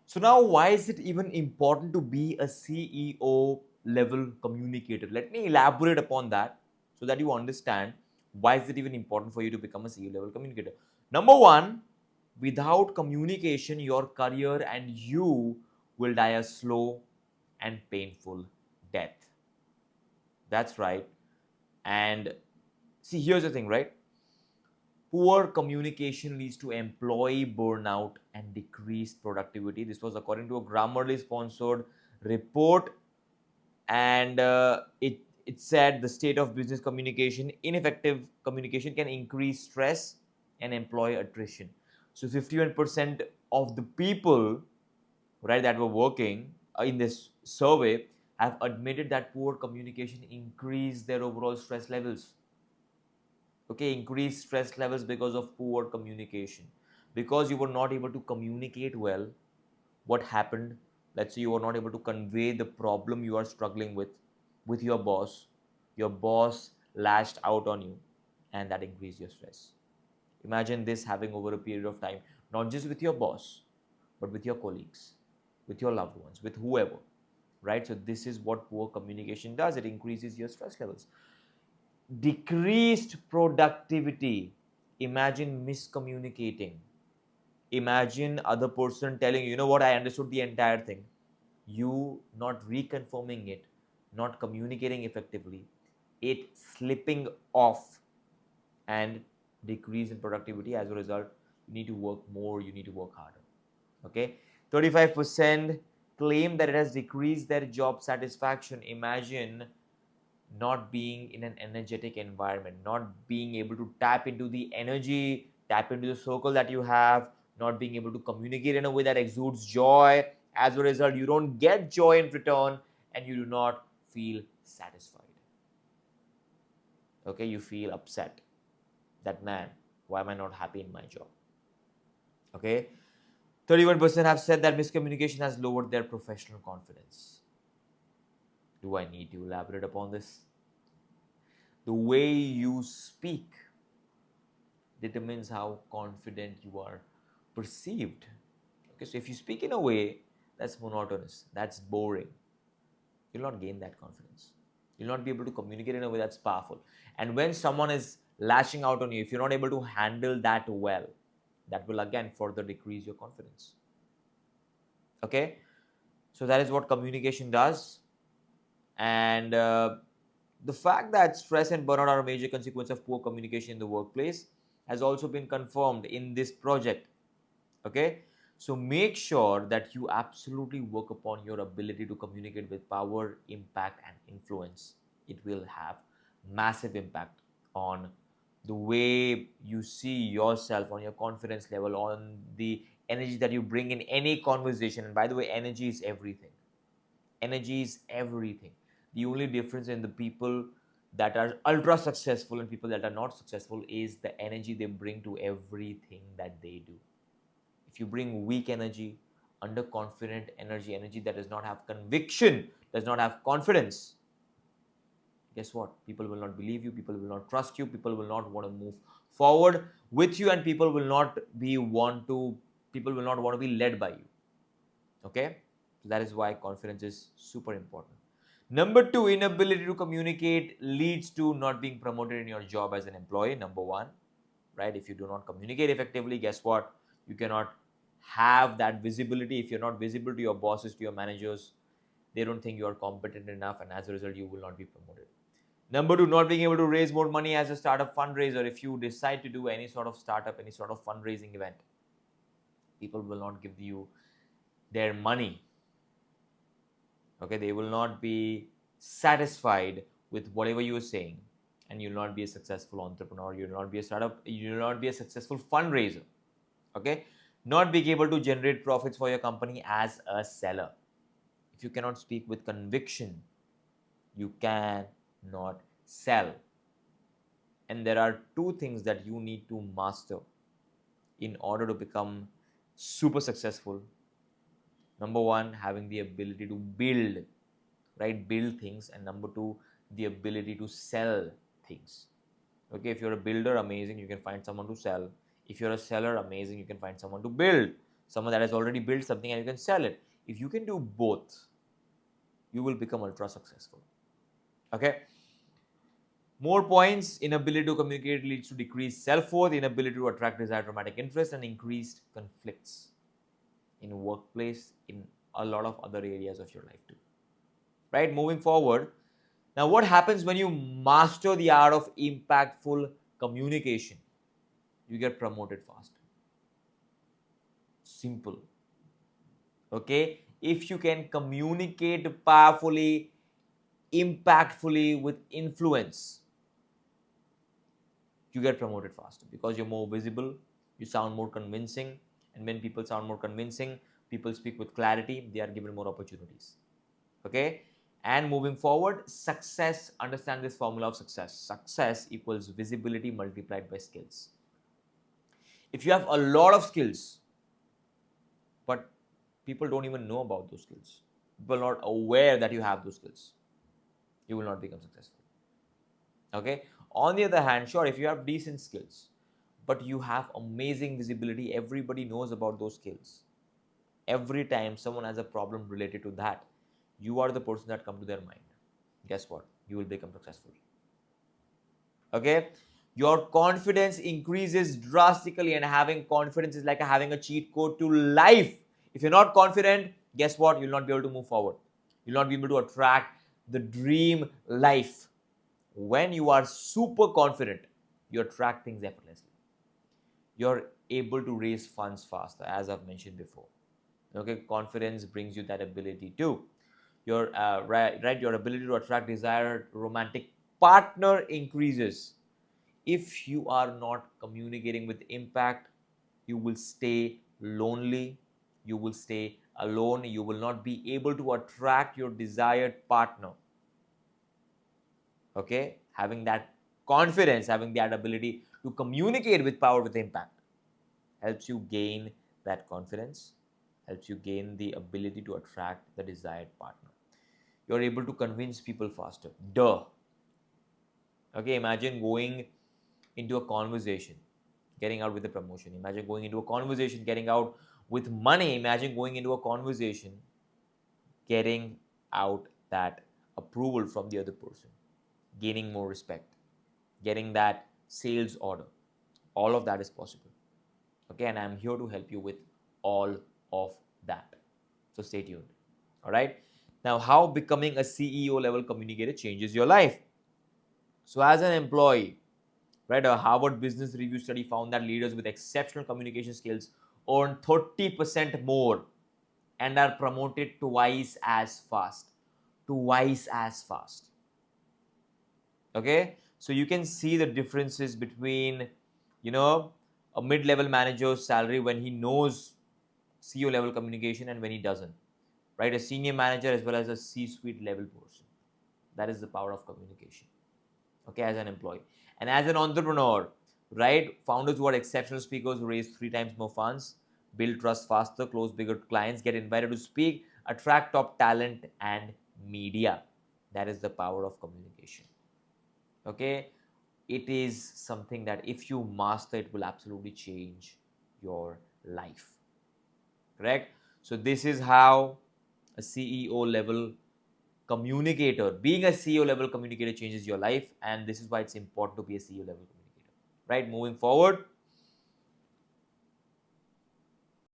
So now, why is it even important to be a CEO level communicator? Let me elaborate upon that so that you understand why is it even important for you to become a CEO level communicator. Number one, without communication, your career and you will die a slow and painful death. That's right. And see, here's the thing, right? Poor communication leads to employee burnout and decreased productivity. This was according to a Grammarly sponsored report, and it said the state of business communication, ineffective communication can increase stress and employee attrition. So 51% of the people, right, that were working in this survey have admitted that poor communication increased their overall stress levels. Okay, increased stress levels because of poor communication, because you were not able to communicate well. What happened? Let's say you were not able to convey the problem you are struggling with your boss. Your boss lashed out on you, and that increased your stress. Imagine this happening over a period of time, not just with your boss, but with your colleagues, with your loved ones, with whoever, right? So this is what poor communication does. It increases your stress levels. Decreased productivity. Imagine miscommunicating. Imagine other person telling you, you know what, I understood the entire thing. You not reconfirming it, not communicating effectively, it slipping off, and decrease in productivity. As a result, you need to work more, you need to work harder. Okay, 35% claim that it has decreased their job satisfaction. Imagine not being in an energetic environment, not being able to tap into the energy, tap into the circle that you have, not being able to communicate in a way that exudes joy. As a result, you don't get joy in return, and you do not feel satisfied. Okay, you feel upset that, man, why am I not happy in my job? Okay, 31% have said that miscommunication has lowered their professional confidence. Do I need to elaborate upon this? The way you speak determines how confident you are perceived. Okay, so if you speak in a way that's monotonous, that's boring, you'll not gain that confidence. You'll not be able to communicate in a way that's powerful. And when someone is lashing out on you, if you're not able to handle that well, that will again further decrease your confidence. Okay, so that is what communication does. And the fact that stress and burnout are a major consequence of poor communication in the workplace has also been confirmed in this project. Okay, so make sure that you absolutely work upon your ability to communicate with power, impact, and influence. It will have massive impact on the way you see yourself, on your confidence level, on the energy that you bring in any conversation. And by the way, energy is everything. Energy is everything. The only difference in the people that are ultra successful and people that are not successful is the energy they bring to everything that they do. If you bring weak energy, underconfident energy, energy that does not have conviction, does not have confidence, guess what? People will not believe you, people will not trust you, people will not want to move forward with you, and people will not want to be led by you. Okay? So that is why confidence is super important. Number two, inability to communicate leads to not being promoted in your job as an employee. Number one, right? If you do not communicate effectively, guess what? You cannot have that visibility. If you're not visible to your bosses, to your managers, they don't think you are competent enough, and as a result, you will not be promoted. Number two, not being able to raise more money as a startup fundraiser. If you decide to do any sort of startup, any sort of fundraising event, people will not give you their money. Okay, they will not be satisfied with whatever you are saying, and you'll not be a successful entrepreneur, you'll not be a startup, you'll not be a successful fundraiser. Okay, not being able to generate profits for your company as a seller. If you cannot speak with conviction, you cannot sell. And there are two things that you need to master in order to become super successful. Number one, having the ability to build, right? Build things. And number two, the ability to sell things. Okay, if you're a builder, amazing, you can find someone to sell. If you're a seller, amazing, you can find someone to build. someone that has already built something and you can sell it. If you can do both, you will become ultra successful. Okay. More points: inability to communicate leads to decreased self-worth, inability to attract desired romantic interest, and increased conflicts in workplace, in a lot of other areas of your life too. Right? Moving forward, now what happens when you master the art of impactful communication? You get promoted faster. Simple. Okay? If you can communicate powerfully, impactfully, with influence, you get promoted faster because you're more visible, you sound more convincing, and when people sound more convincing, people speak with clarity, they are given more opportunities. Okay? And moving forward, success, understand this formula of success. Success equals visibility multiplied by skills. If you have a lot of skills, but people don't even know about those skills, people are not aware that you have those skills, you will not become successful. Okay? On the other hand, sure, if you have decent skills, but you have amazing visibility, everybody knows about those skills. Every time someone has a problem related to that, you are the person that comes to their mind. Guess what? You will become successful. Okay? Your confidence increases drastically, and having confidence is like having a cheat code to life. If you're not confident, guess what? You'll not be able to move forward. You'll not be able to attract the dream life. When you are super confident, you attract things effortlessly. You're able to raise funds faster, as I've mentioned before. Okay, confidence brings you that ability too. Your your ability to attract desired romantic partner increases. If you are not communicating with impact, you will stay lonely, you will stay alone, you will not be able to attract your desired partner. Okay, having that confidence, having that ability to communicate with power, with impact, helps you gain that confidence, helps you gain the ability to attract the desired partner. You're able to convince people faster. Duh. Okay, imagine going into a conversation, getting out with a promotion. Imagine going into a conversation, getting out with money. Imagine going into a conversation, getting out that approval from the other person, gaining more respect, getting that sales order. All of that is possible. Okay, and I'm here to help you with all of that. So stay tuned. All right. Now, how becoming a CEO level communicator changes your life. So, as an employee, right, a Harvard Business Review study found that leaders with exceptional communication skills earn 30% more and are promoted twice as fast. Twice as fast. Okay, so you can see the differences between, a mid-level manager's salary when he knows CEO level communication and when he doesn't, right? A senior manager as well as a C-suite level person. That is the power of communication. Okay, as an employee. And as an entrepreneur, right? Founders who are exceptional speakers who raise 3 times more funds, build trust faster, close bigger clients, get invited to speak, attract top talent and media. That is the power of communication. Okay, it is something that if you master, it will absolutely change your life. Correct? So this is how a CEO level communicator, being a CEO level communicator changes your life, and this is why it's important to be a CEO level communicator. Right? Moving forward,